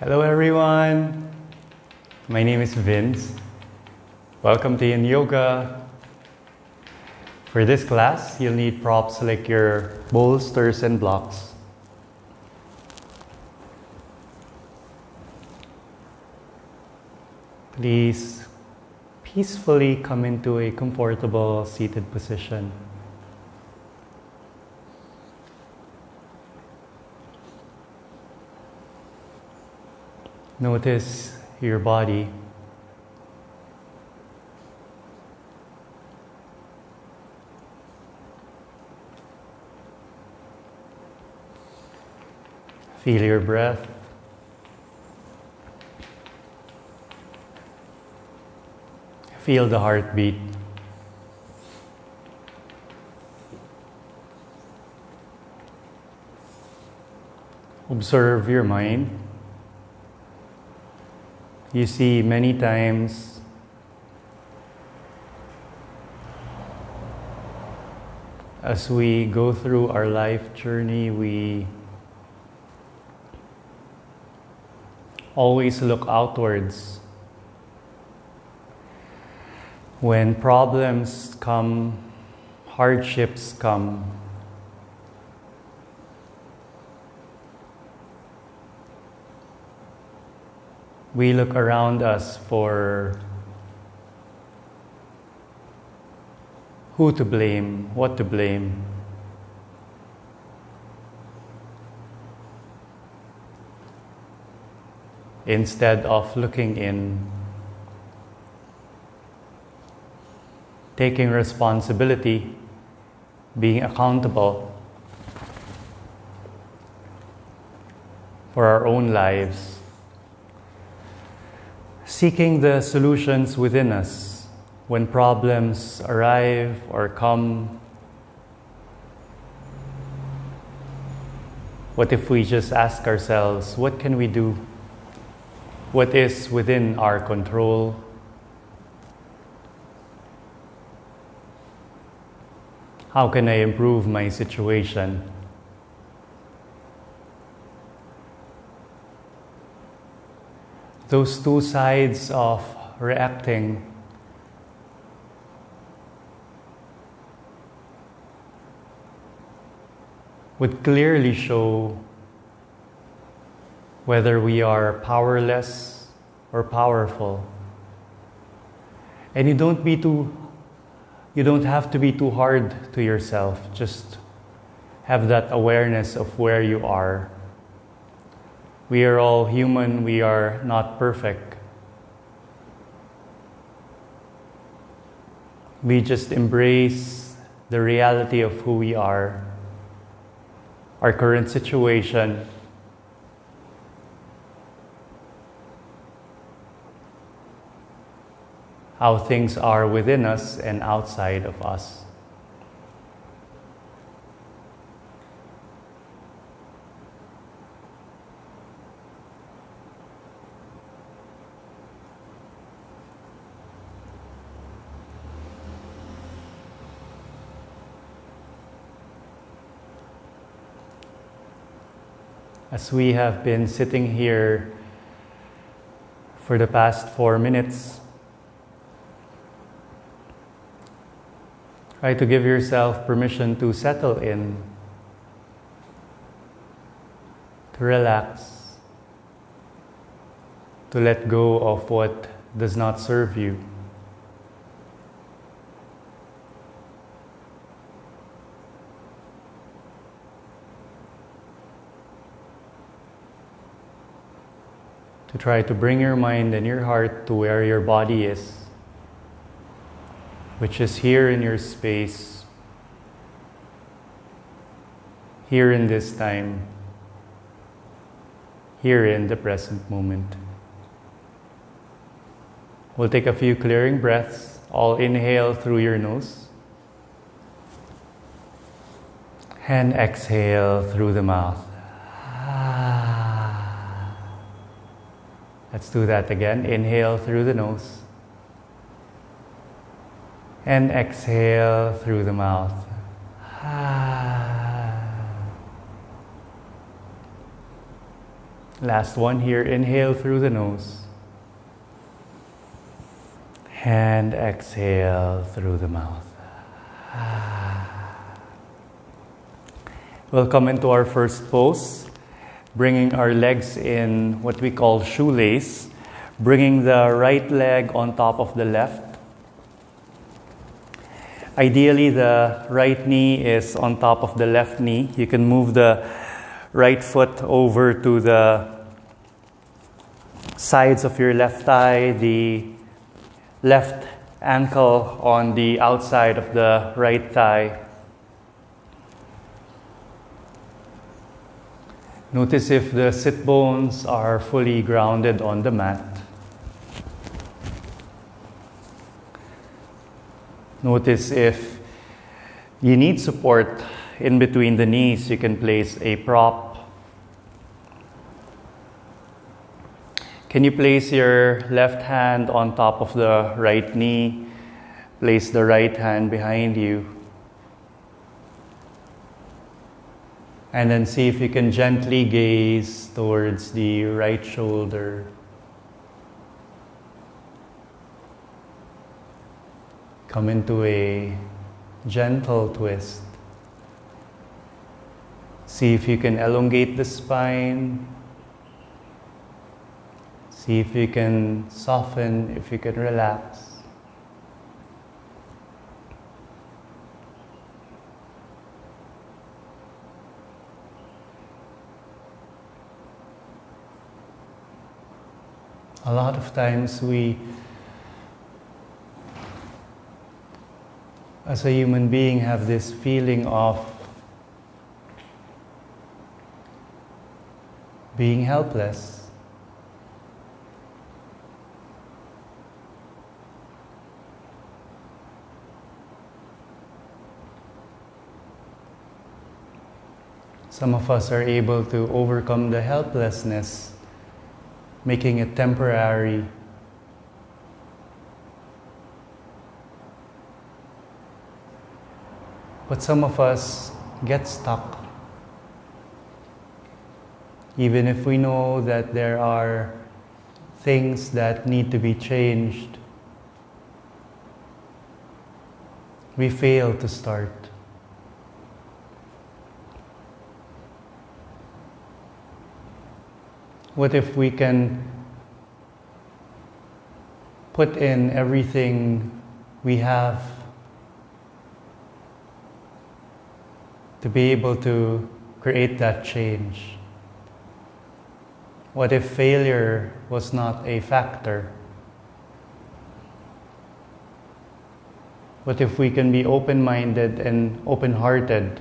Hello everyone, my name is Vince. Welcome to Yin Yoga. For this class, you'll need props like your bolsters and blocks. Please peacefully come into a comfortable seated position. Notice your body. Feel your breath. Feel the heartbeat. Observe your mind. You see, many times as we go through our life journey, we always look outwards. When problems come, hardships come, we look around us for who to blame, what to blame. Instead of looking in, taking responsibility, being accountable for our own lives. Seeking the solutions within us when problems arrive or come. What if we just ask ourselves, what can we do? What is within our control? How can I improve my situation? Those two sides of reacting would clearly show whether we are powerless or powerful. And you don't have to be too hard to yourself. Just have that awareness of where you are. We are all human, we are not perfect. We just embrace the reality of who we are, our current situation, how things are within us and outside of us. As we have been sitting here for the past 4 minutes, try to give yourself permission to settle in, to relax, to let go of what does not serve you. To try to bring your mind and your heart to where your body is, which is here in your space, here in this time, here in the present moment. We'll take a few clearing breaths. All inhale through your nose and exhale through the mouth. Let's do that again. Inhale through the nose and exhale through the mouth. Last one here. Inhale through the nose. And exhale through the mouth. We'll come into our first pose, bringing our legs in what we call shoelace, bringing the right leg on top of the left. Ideally, the right knee is on top of the left knee. You can move the right foot over to the sides of your left thigh, the left ankle on the outside of the right thigh. Notice if the sit bones are fully grounded on the mat. Notice if you need support in between the knees, you can place a prop. Can you place your left hand on top of the right knee? Place the right hand behind you. And then see if you can gently gaze towards the right shoulder. Come into a gentle twist. See if you can elongate the spine. See if you can soften, if you can relax. A lot of times we, as a human being, have this feeling of being helpless. Some of us are able to overcome the helplessness, making it temporary. But some of us get stuck. Even if we know that there are things that need to be changed, we fail to start. What if we can put in everything we have to be able to create that change? What if failure was not a factor? What if we can be open-minded and open-hearted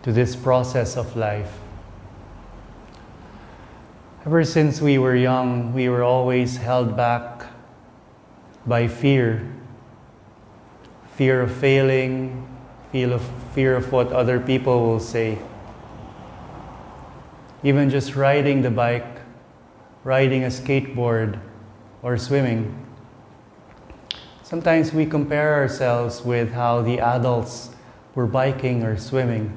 to this process of life? Ever since we were young, we were always held back by fear. Fear of failing, fear of what other people will say. Even just riding the bike, riding a skateboard, or swimming. Sometimes we compare ourselves with how the adults were biking or swimming,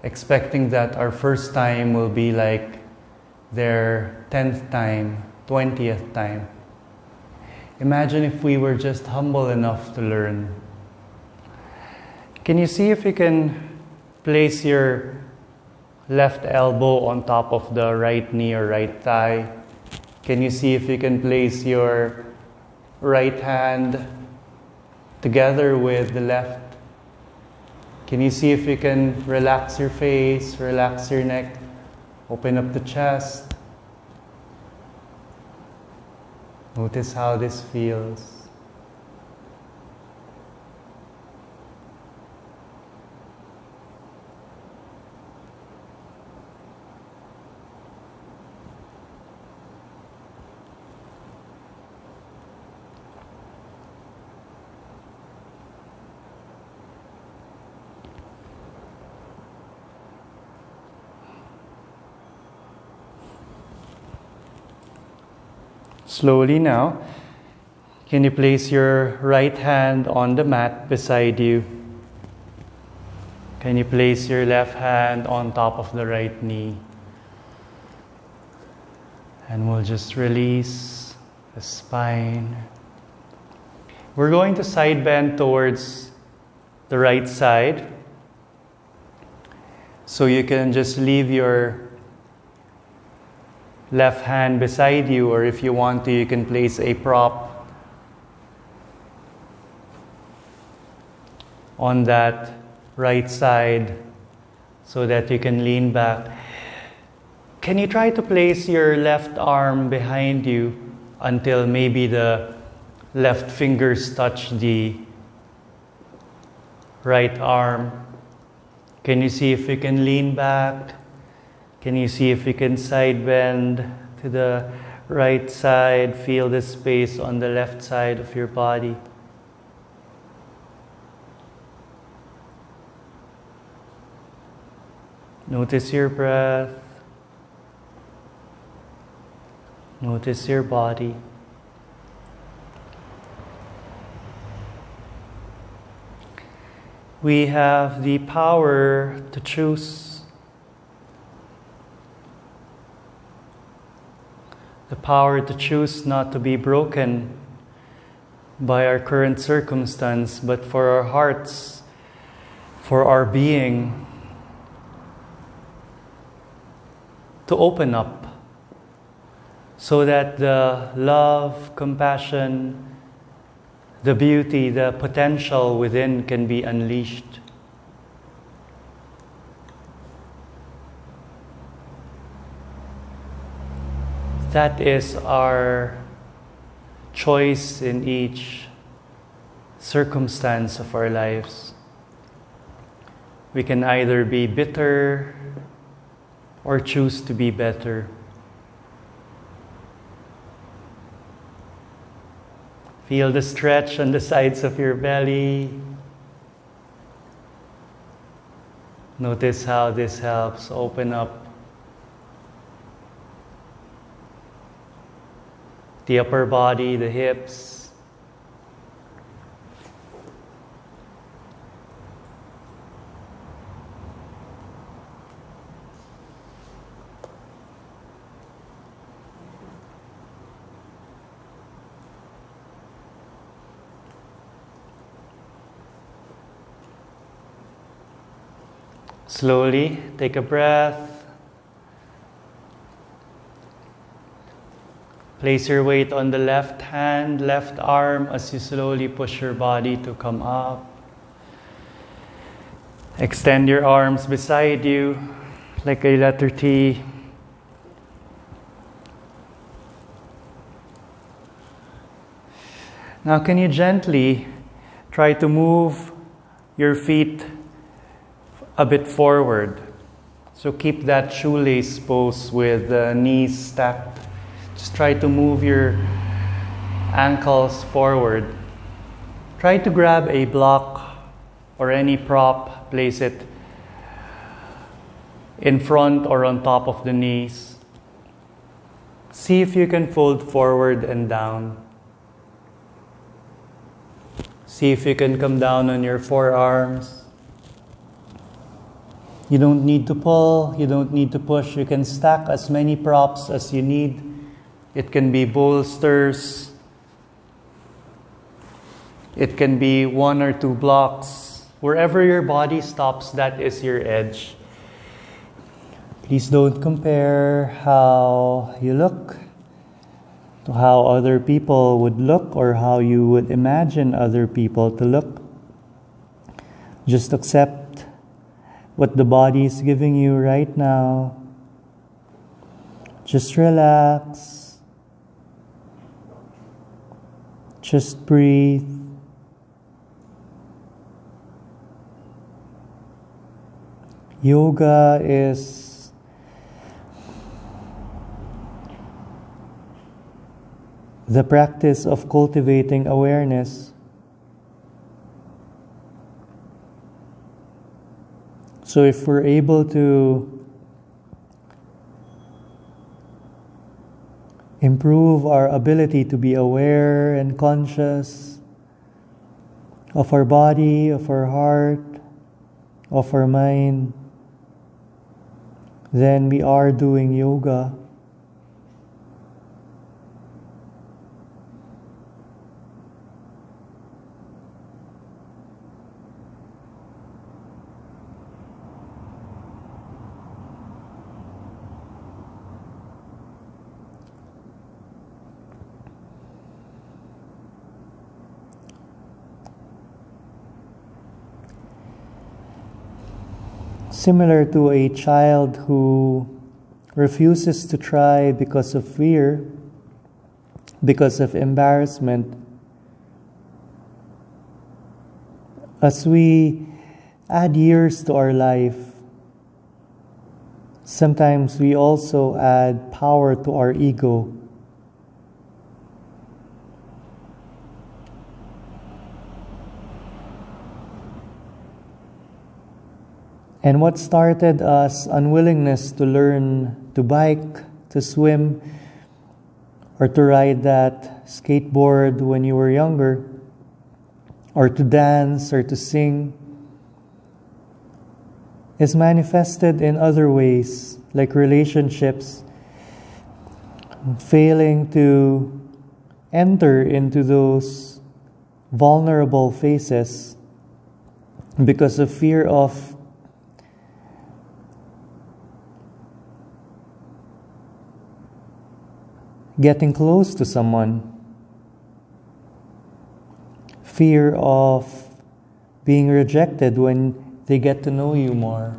expecting that our first time will be like their 10th time, 20th time. Imagine if we were just humble enough to learn. Can you see if you can place your left elbow on top of the right knee or right thigh? Can you see if you can place your right hand together with the left? Can you see if you can relax your face, relax your neck? Open up the chest. Notice how this feels. Slowly now, can you place your right hand on the mat beside you? Can you place your left hand on top of the right knee? And we'll just release the spine. We're going to side bend towards the right side. So you can just leave your left hand beside you, or if you want to, you can place a prop on that right side so that you can lean back. Can you try to place your left arm behind you until maybe the left fingers touch the right arm? Can you see if you can lean back? Can you see if you can side bend to the right side? Feel the space on the left side of your body. Notice your breath. Notice your body. We have the power to choose. The power to choose not to be broken by our current circumstance, but for our hearts, for our being, to open up so that the love, compassion, the beauty, the potential within can be unleashed. That is our choice in each circumstance of our lives. We can either be bitter or choose to be better. Feel the stretch on the sides of your belly. Notice how this helps open up the upper body, the hips. Slowly take a breath. Place your weight on the left hand, left arm as you slowly push your body to come up. Extend your arms beside you like a letter T. Now, can you gently try to move your feet a bit forward? So keep that shoelace pose with the knees stacked. Just try to move your ankles forward. Try to grab a block or any prop, place it in front or on top of the knees. See if you can fold forward and down. See if you can come down on your forearms. You don't need to pull, you don't need to push. You can stack as many props as you need. It can be bolsters. It can be 1 or 2 blocks. Wherever your body stops, that is your edge. Please don't compare how you look to how other people would look or how you would imagine other people to look. Just accept what the body is giving you right now. Just relax. Just breathe. Yoga is the practice of cultivating awareness. So if we're able to improve our ability to be aware and conscious of our body, of our heart, of our mind, then we are doing yoga. Similar to a child who refuses to try because of fear, because of embarrassment. As we add years to our life, sometimes we also add power to our ego. And what started as unwillingness to learn to bike, to swim, or to ride that skateboard when you were younger, or to dance or to sing, is manifested in other ways, like relationships, failing to enter into those vulnerable phases because of fear of getting close to someone, fear of being rejected when they get to know you more.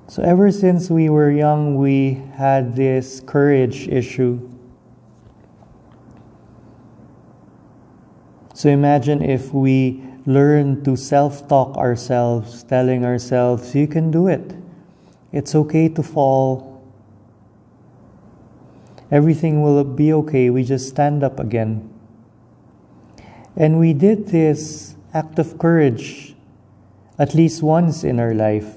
So ever since we were young, we had this courage issue. So imagine if we learn to self-talk ourselves, telling ourselves, you can do it. It's okay to fall. Everything will be okay. We just stand up again. And we did this act of courage at least once in our life,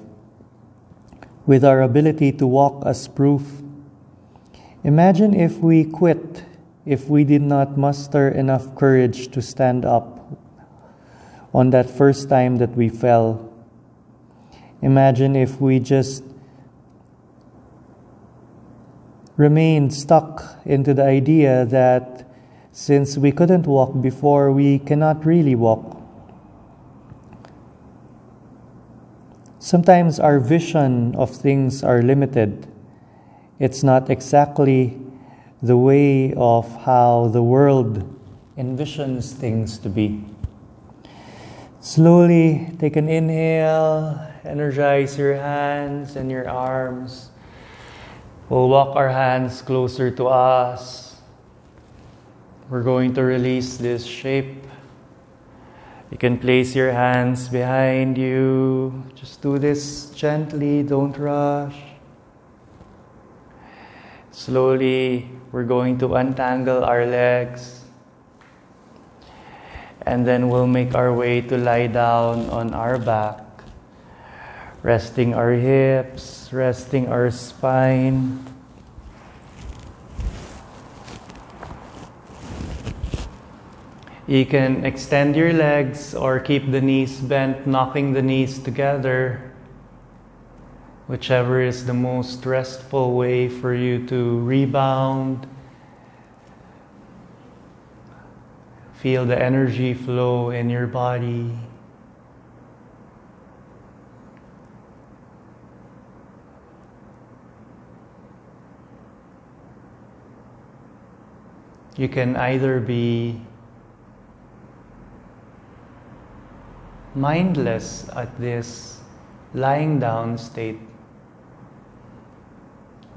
with our ability to walk as proof. Imagine if we quit, if we did not muster enough courage to stand up on that first time that we fell. Imagine if we just remained stuck into the idea that since we couldn't walk before, we cannot really walk. Sometimes our vision of things are limited. It's not exactly the way of how the world envisions things to be. Slowly take an inhale, energize your hands and your arms. We'll walk our hands closer to us. We're going to release this shape. You can place your hands behind you. Just do this gently, don't rush. Slowly, we're going to untangle our legs. And then we'll make our way to lie down on our back, resting our hips, resting our spine. You can extend your legs or keep the knees bent, knocking the knees together, whichever is the most restful way for you to rebound. Feel the energy flow in your body. You can either be mindless at this lying down state,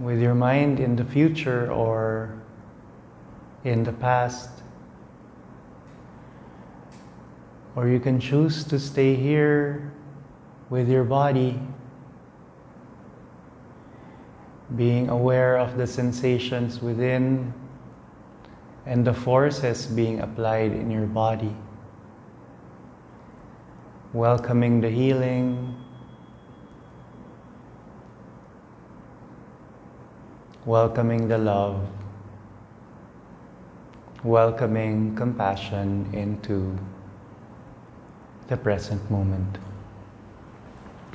with your mind in the future or in the past. Or you can choose to stay here with your body, being aware of the sensations within and the forces being applied in your body. Welcoming the healing, welcoming the love, welcoming compassion into the present moment.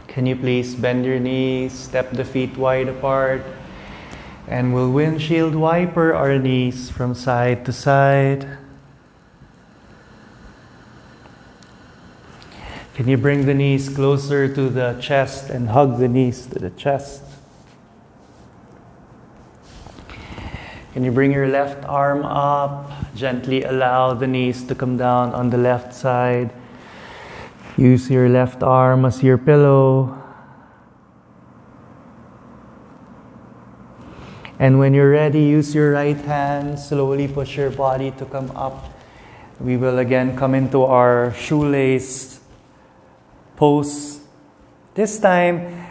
Can you please bend your knees, step the feet wide apart, and we'll windshield wiper our knees from side to side. Can you bring the knees closer to the chest and hug the knees to the chest? Can you bring your left arm up? Gently allow the knees to come down on the left side. Use your left arm as your pillow. And when you're ready, use your right hand. Slowly push your body to come up. We will again come into our shoelace pose. This time,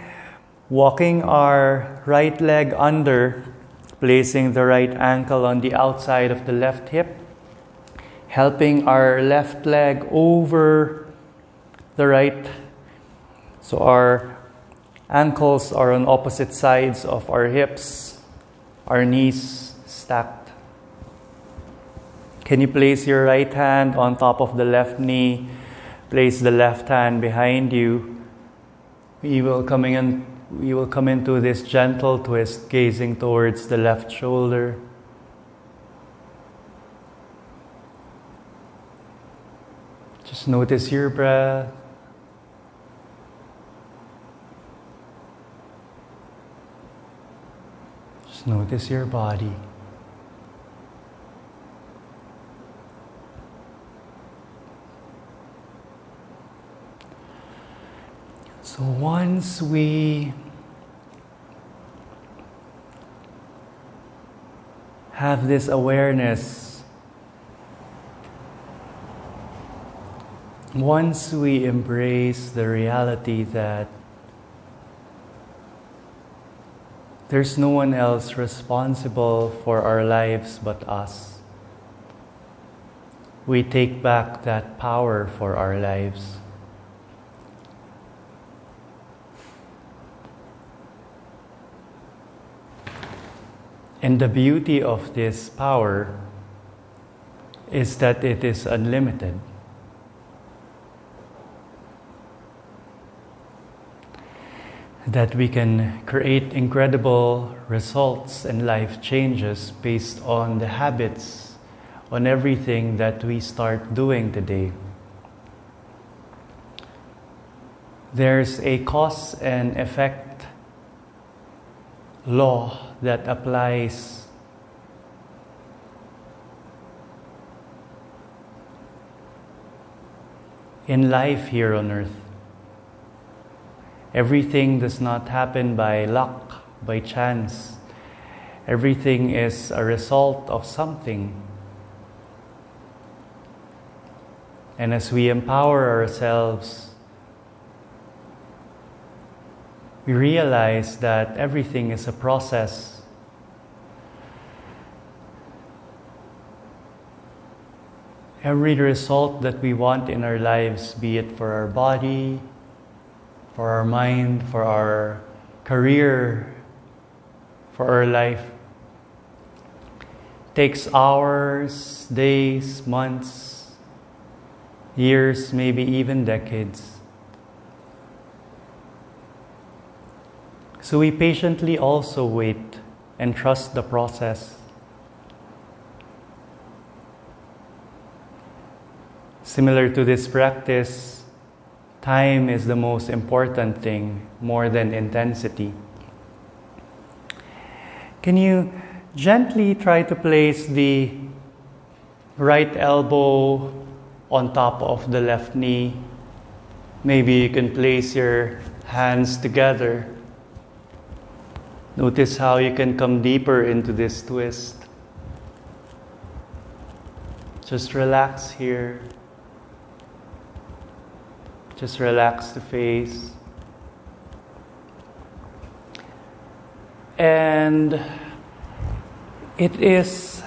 walking our right leg under, placing the right ankle on the outside of the left hip, helping our left leg over the right. So our ankles are on opposite sides of our hips, our knees stacked. Can you place your right hand on top of the left knee? Place the left hand behind you. We will come into this gentle twist, gazing towards the left shoulder. Just notice your breath. Just notice your body. So once we have this awareness, once we embrace the reality that there's no one else responsible for our lives but us, we take back that power for our lives. And the beauty of this power is that it is unlimited. That we can create incredible results and life changes based on the habits, on everything that we start doing today. There's a cause and effect law that applies in life here on earth. Everything does not happen by luck, by chance. Everything is a result of something. And as we empower ourselves, we realize that everything is a process. Every result that we want in our lives, be it for our body, for our mind, for our career, for our life, takes hours, days, months, years, maybe even decades. So we patiently also wait and trust the process. Similar to this practice, time is the most important thing, more than intensity. Can you gently try to place the right elbow on top of the left knee? Maybe you can place your hands together. Notice how you can come deeper into this twist. Just relax here. Just relax the face. And it is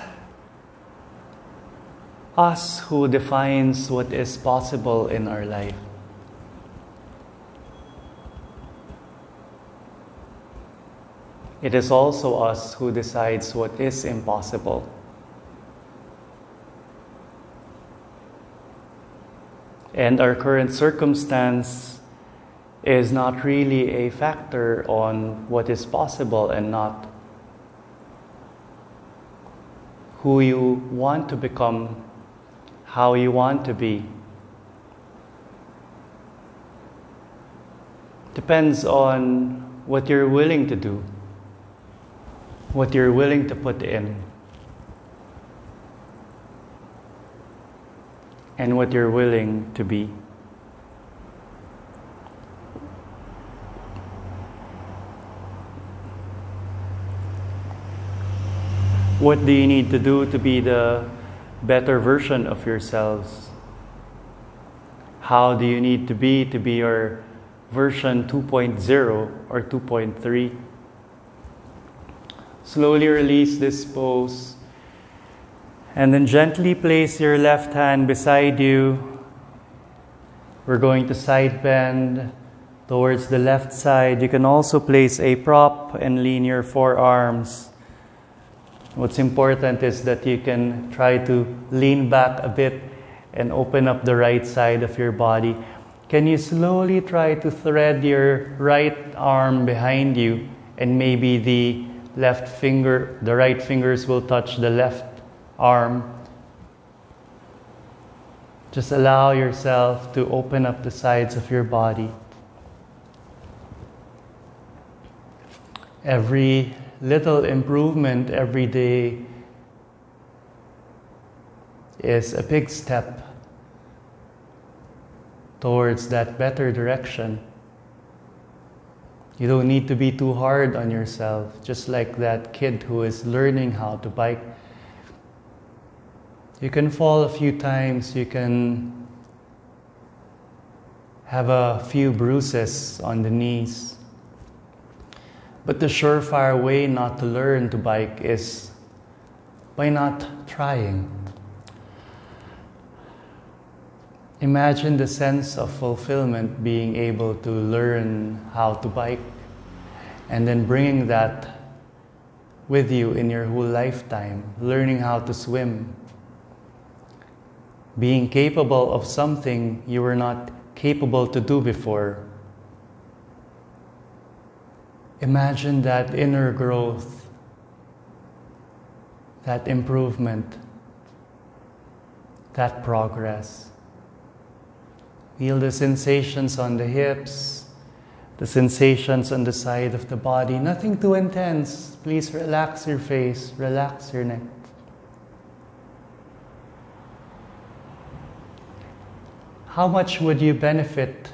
us who defines what is possible in our life. It is also us who decides what is impossible. And our current circumstance is not really a factor on what is possible and not. Who you want to become, how you want to be. Depends on what you're willing to do, what you're willing to put in, and what you're willing to be. What do you need to do to be the better version of yourselves? How do you need to be your version 2.0 or 2.3? Slowly release this pose and then gently place your left hand beside you. We're going to side bend towards the left side. You can also place a prop and lean your forearms. What's important is that you can try to lean back a bit and open up the right side of your body. Can you slowly try to thread your right arm behind you, and maybe the right fingers will touch the left arm. Just allow yourself to open up the sides of your body. Every little improvement every day is a big step towards that better direction. You don't need to be too hard on yourself, just like that kid who is learning how to bike. You can fall a few times, you can have a few bruises on the knees. But the surefire way not to learn to bike is by not trying. Imagine the sense of fulfillment being able to learn how to bike and then bringing that with you in your whole lifetime, learning how to swim, being capable of something you were not capable to do before. Imagine that inner growth, that improvement, that progress. Feel the sensations on the hips, the sensations on the side of the body. Nothing too intense. Please relax your face, relax your neck. How much would you benefit?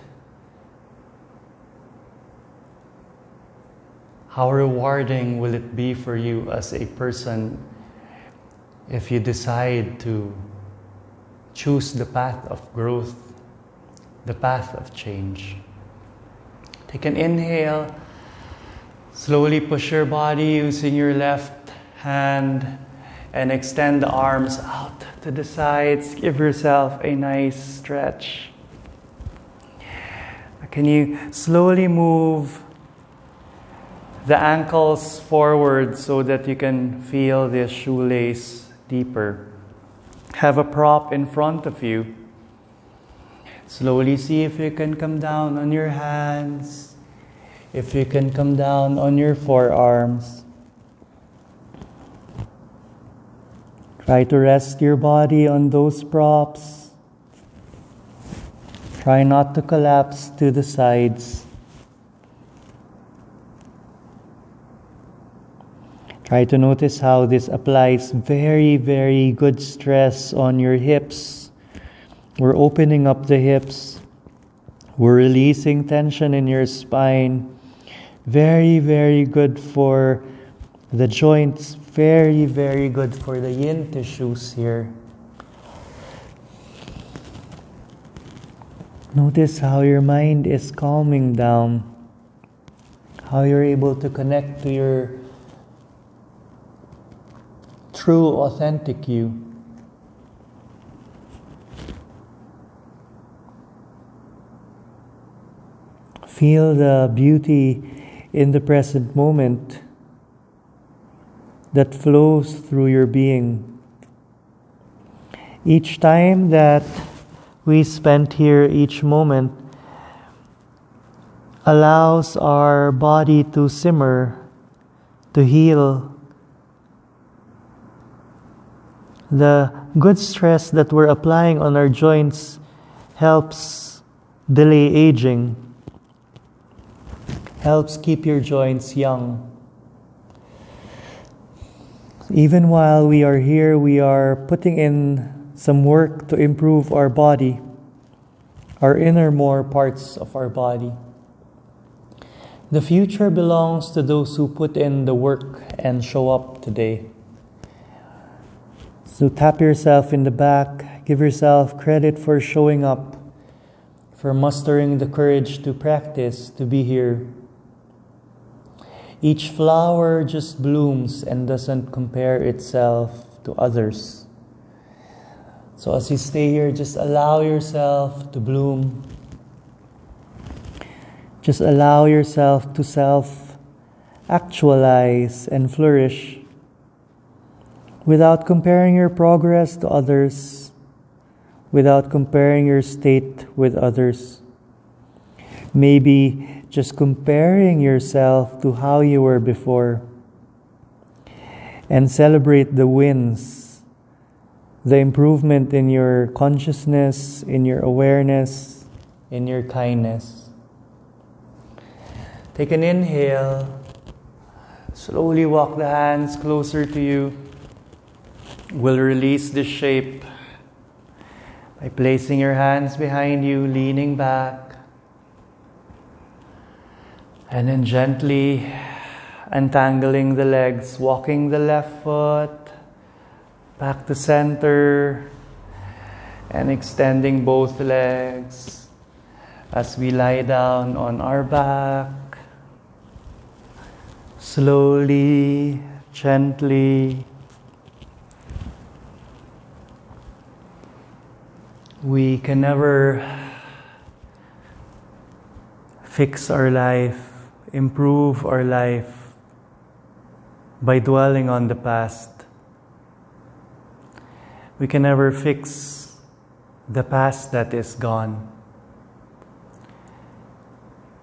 How rewarding will it be for you as a person if you decide to choose the path of growth, the path of change? Take an inhale. Slowly push your body using your left hand and extend the arms out to the sides. Give yourself a nice stretch. Can you slowly move the ankles forward so that you can feel the shoelace deeper? Have a prop in front of you. Slowly see if you can come down on your hands, if you can come down on your forearms. Try to rest your body on those props. Try not to collapse to the sides. Try to notice how this applies very, very good stress on your hips. We're opening up the hips. We're releasing tension in your spine. Very, very good for the joints. Very, very good for the yin tissues here. Notice how your mind is calming down. How you're able to connect to your true, authentic you. Feel the beauty in the present moment that flows through your being. Each time that we spent here, each moment allows our body to simmer, to heal. The good stress that we're applying on our joints helps delay aging, helps keep your joints young. Even while we are here, we are putting in some work to improve our body, our innermost parts of our body. The future belongs to those who put in the work and show up today. So tap yourself in the back, give yourself credit for showing up, for mustering the courage to practice, to be here. Each flower just blooms and doesn't compare itself to others. So as you stay here, just allow yourself to bloom. Just allow yourself to self-actualize and flourish without comparing your progress to others, without comparing your state with others. Maybe just comparing yourself to how you were before. And celebrate the wins, the improvement in your consciousness, in your awareness, in your kindness. Take an inhale. Slowly walk the hands closer to you. We'll release this shape by placing your hands behind you, leaning back. And then gently untangling the legs, walking the left foot back to center and extending both legs as we lie down on our back. Slowly, gently, we can never fix our life, improve our life by dwelling on the past. We can never fix the past that is gone.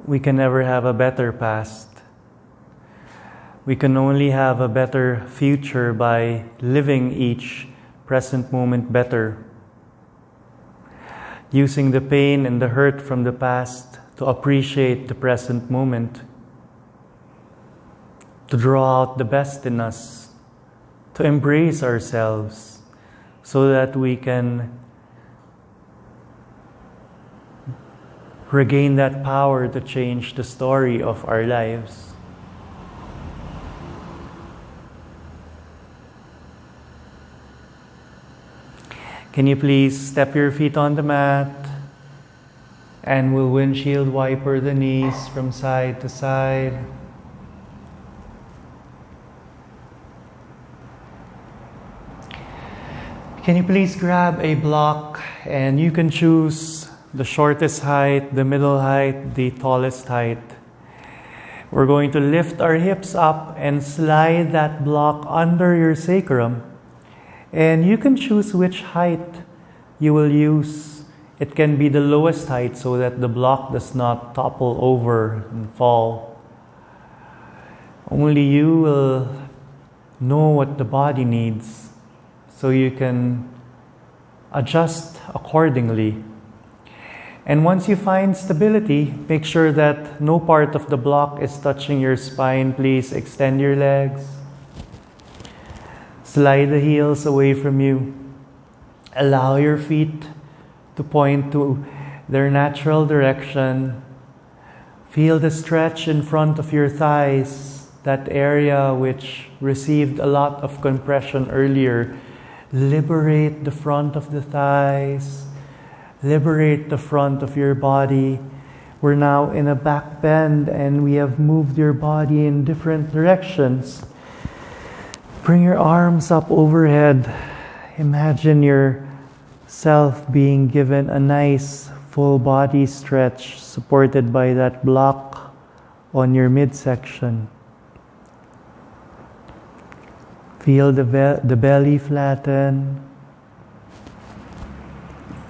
We can never have a better past. We can only have a better future by living each present moment better, using the pain and the hurt from the past to appreciate the present moment, to draw out the best in us, to embrace ourselves so that we can regain that power to change the story of our lives. Can you please step your feet on the mat, and we'll windshield wiper the knees from side to side. Can you please grab a block, and you can choose the shortest height, the middle height, the tallest height. We're going to lift our hips up and slide that block under your sacrum. And you can choose which height you will use. It can be the lowest height so that the block does not topple over and fall. Only you will know what the body needs, so you can adjust accordingly. And once you find stability, make sure that no part of the block is touching your spine. Please extend your legs. Slide the heels away from you. Allow your feet to point to their natural direction. Feel the stretch in front of your thighs, that area which received a lot of compression earlier. Liberate the front of the thighs. Liberate the front of your body. We're now in a back bend and we have moved your body in different directions. Bring your arms up overhead. Imagine yourself being given a nice full body stretch supported by that block on your midsection. Feel the belly flatten.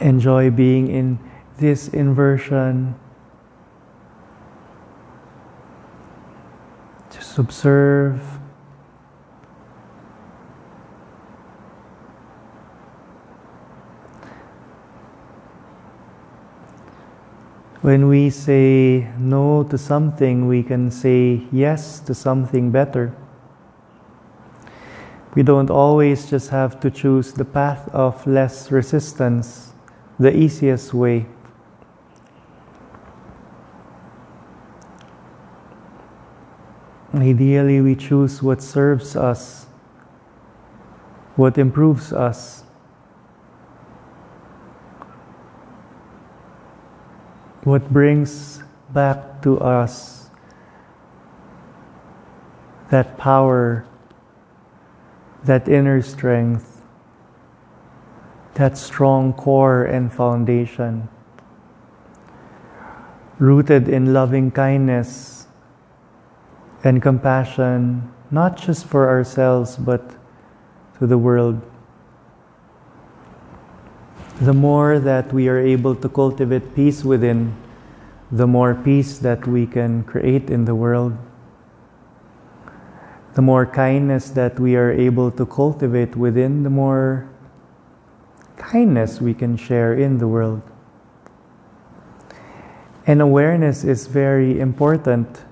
Enjoy being in this inversion. Just observe. When we say no to something, we can say yes to something better. We don't always just have to choose the path of less resistance, the easiest way. Ideally, we choose what serves us, what improves us, what brings back to us that power, that inner strength, that strong core and foundation, rooted in loving kindness and compassion, not just for ourselves, but to the world. The more that we are able to cultivate peace within, the more peace that we can create in the world. The more kindness that we are able to cultivate within, the more kindness we can share in the world. And awareness is very important.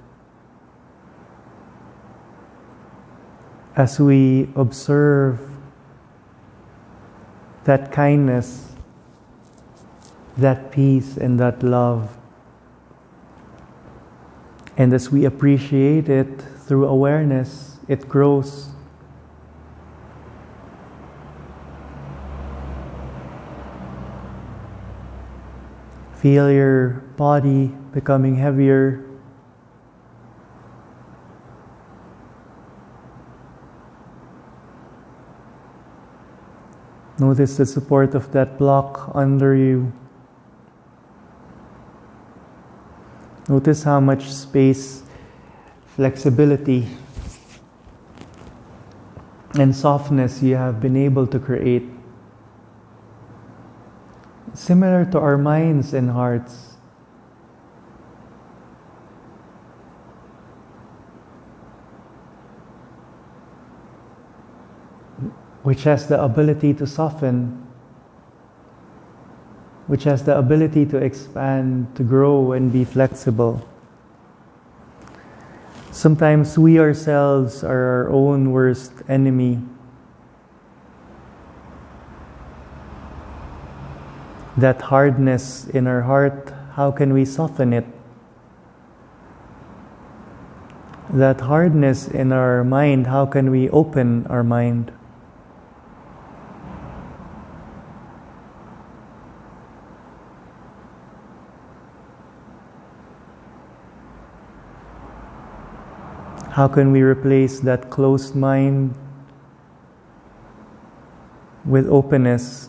As we observe that kindness, that peace, and that love, and as we appreciate it through awareness, it grows. Feel your body becoming heavier. Notice the support of that block under you. Notice how much space, flexibility, and softness you have been able to create. Similar to our minds and hearts. Which has the ability to soften, which has the ability to expand, to grow, and be flexible. Sometimes we ourselves are our own worst enemy. That hardness in our heart, how can we soften it? That hardness in our mind, how can we open our mind? How can we replace that closed mind with openness?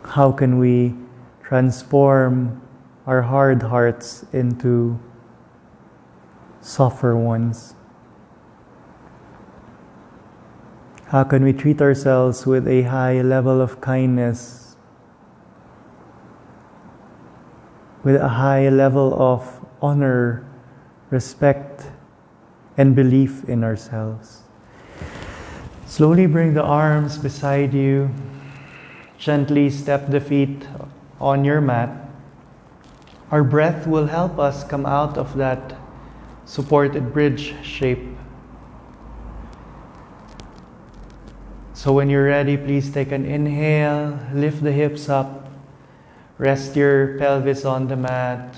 How can we transform our hard hearts into softer ones? How can we treat ourselves with a high level of kindness, with a high level of honor, respect, and belief in ourselves? Slowly bring the arms beside you. Gently step the feet on your mat. Our breath will help us come out of that supported bridge shape. So when you're ready, please take an inhale, lift the hips up, rest your pelvis on the mat.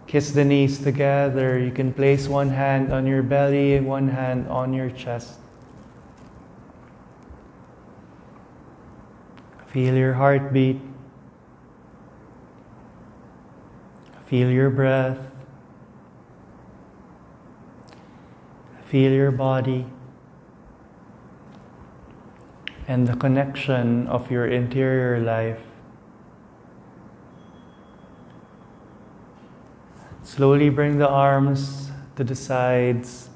Kiss the knees together. You can place one hand on your belly and one hand on your chest. Feel your heartbeat. Feel your breath. Feel your body and the connection of your interior life. Slowly bring the arms to the sides.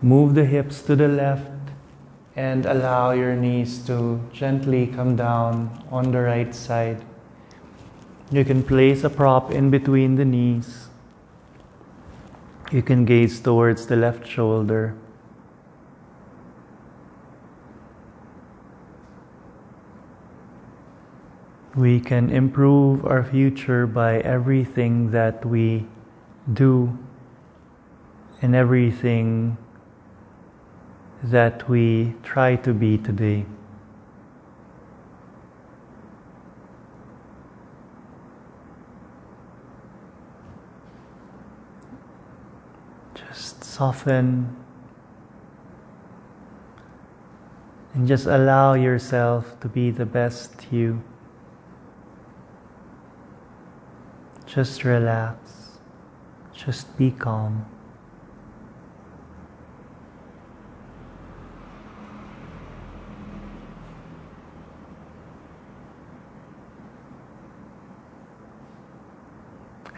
Move the hips to the left and allow your knees to gently come down on the right side. You can place a prop in between the knees. You can gaze towards the left shoulder. We can improve our future by everything that we do and everything that we try to be today. Just soften and just allow yourself to be the best you. Just relax. Just be calm.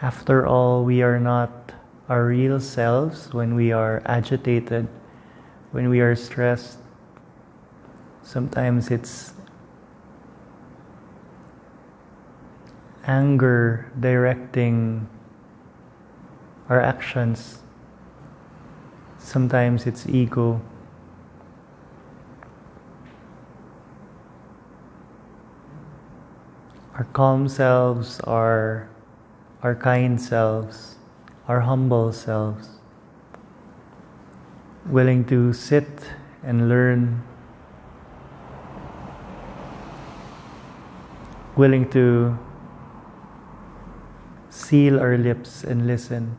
After all, we are not our real selves when we are agitated, when we are stressed. Sometimes it's anger directing our actions. Sometimes it's ego. Our calm selves are our kind selves, our humble selves, willing to sit and learn, willing to seal our lips and listen.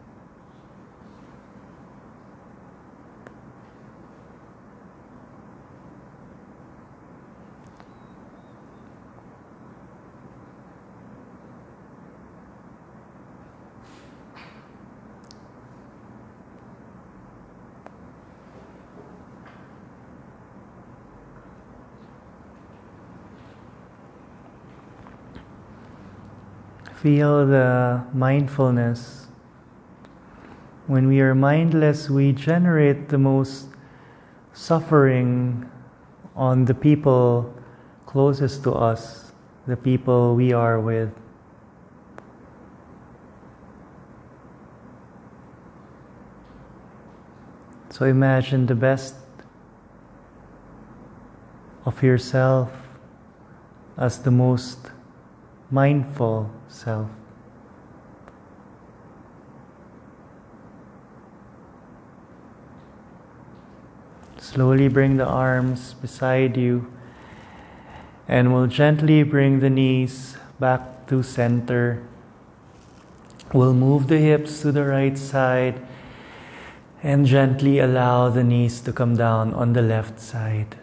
Feel the mindfulness. When we are mindless, we generate the most suffering on the people closest to us, the people we are with. So imagine the best of yourself as the most mindful self. Slowly bring the arms beside you, and we'll gently bring the knees back to center. We'll move the hips to the right side and gently allow the knees to come down on the left side.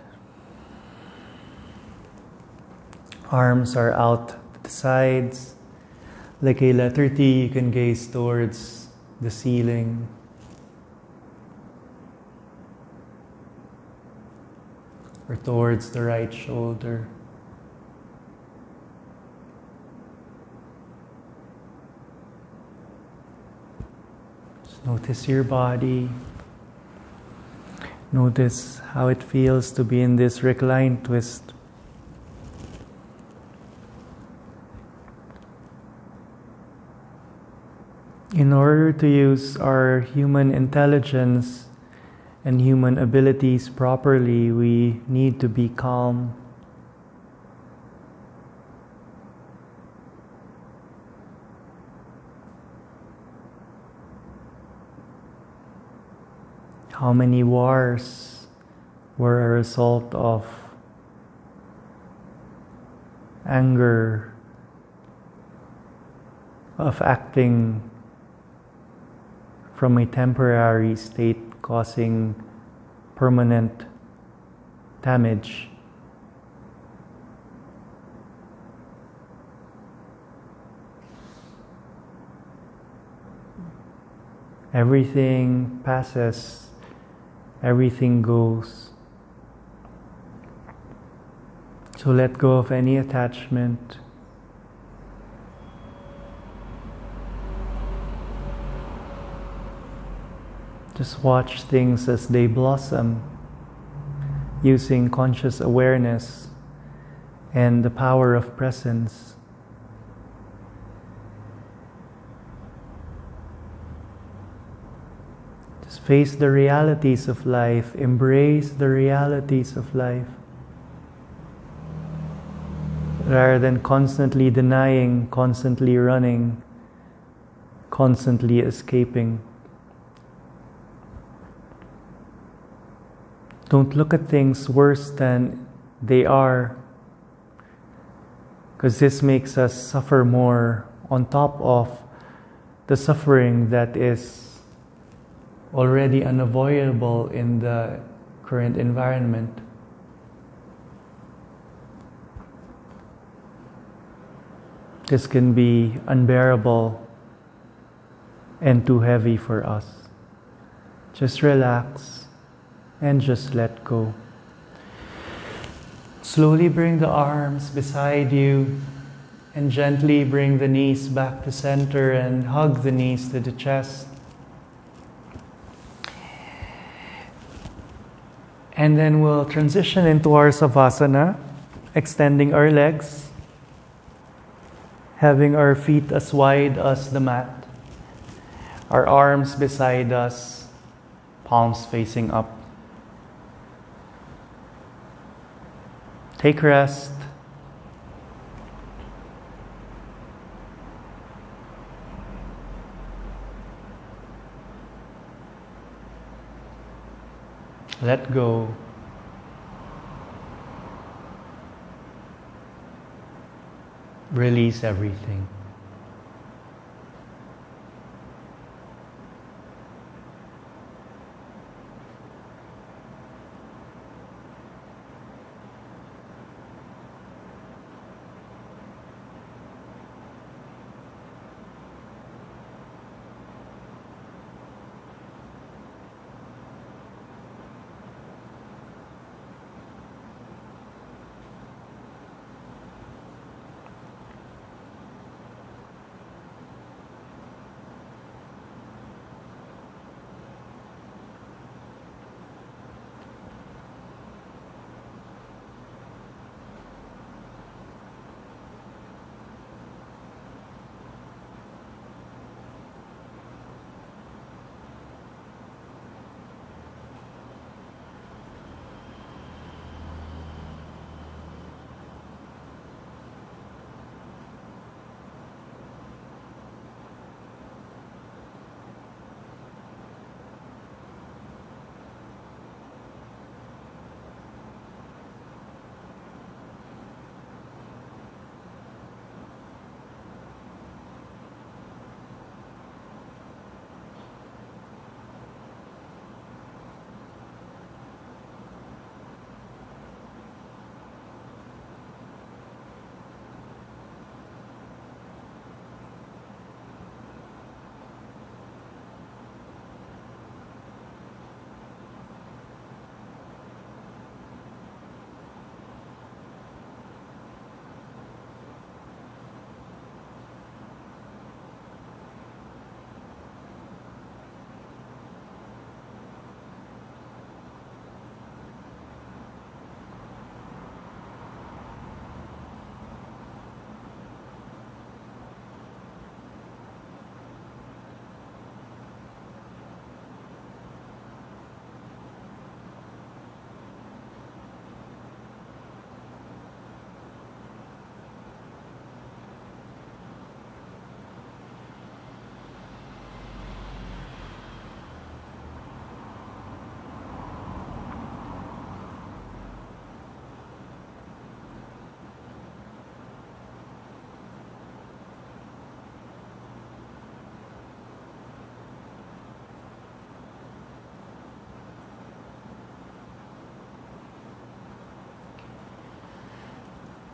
Arms are out to the sides. Like a letter T, you can gaze towards the ceiling. Or towards the right shoulder. Just notice your body. Notice how it feels to be in this reclined twist. In order to use our human intelligence and human abilities properly, we need to be calm. How many wars were a result of anger, of acting from a temporary state causing permanent damage. Everything passes, everything goes. So let go of any attachment. Just watch things as they blossom, using conscious awareness and the power of presence. Just face the realities of life, embrace the realities of life, rather than constantly denying, constantly running, constantly escaping. Don't look at things worse than they are, because this makes us suffer more on top of the suffering that is already unavoidable in the current environment. This can be unbearable and too heavy for us. Just relax and just let go. Slowly bring the arms beside you and gently bring the knees back to center and hug the knees to the chest. And then we'll transition into our Savasana, extending our legs, having our feet as wide as the mat, our arms beside us, palms facing up. Take rest. Let go. Release everything.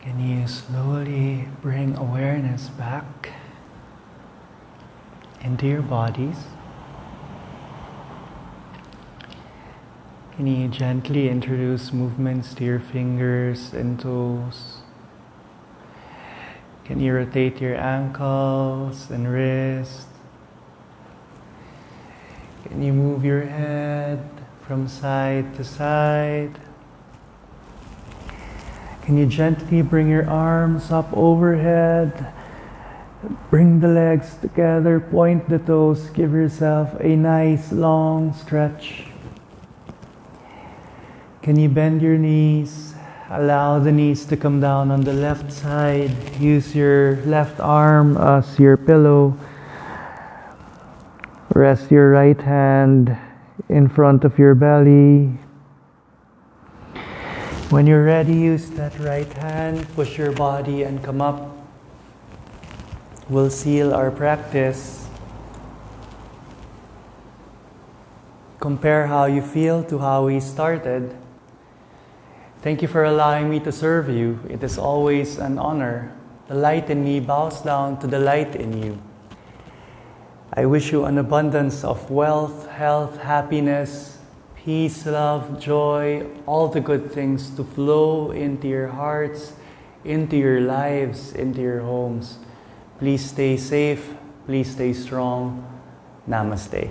Can you slowly bring awareness back into your bodies? Can you gently introduce movements to your fingers and toes? Can you rotate your ankles and wrists? Can you move your head from side to side? Can you gently bring your arms up overhead? Bring the legs together, point the toes, give yourself a nice long stretch. Can you bend your knees? Allow the knees to come down on the left side. Use your left arm as your pillow. Rest your right hand in front of your belly. When you're ready, use that right hand, push your body and come up. We'll seal our practice. Compare how you feel to how we started. Thank you for allowing me to serve you. It is always an honor. The light in me bows down to the light in you. I wish you an abundance of wealth, health, happiness, peace, love, joy, all the good things to flow into your hearts, into your lives, into your homes. Please stay safe. Please stay strong. Namaste.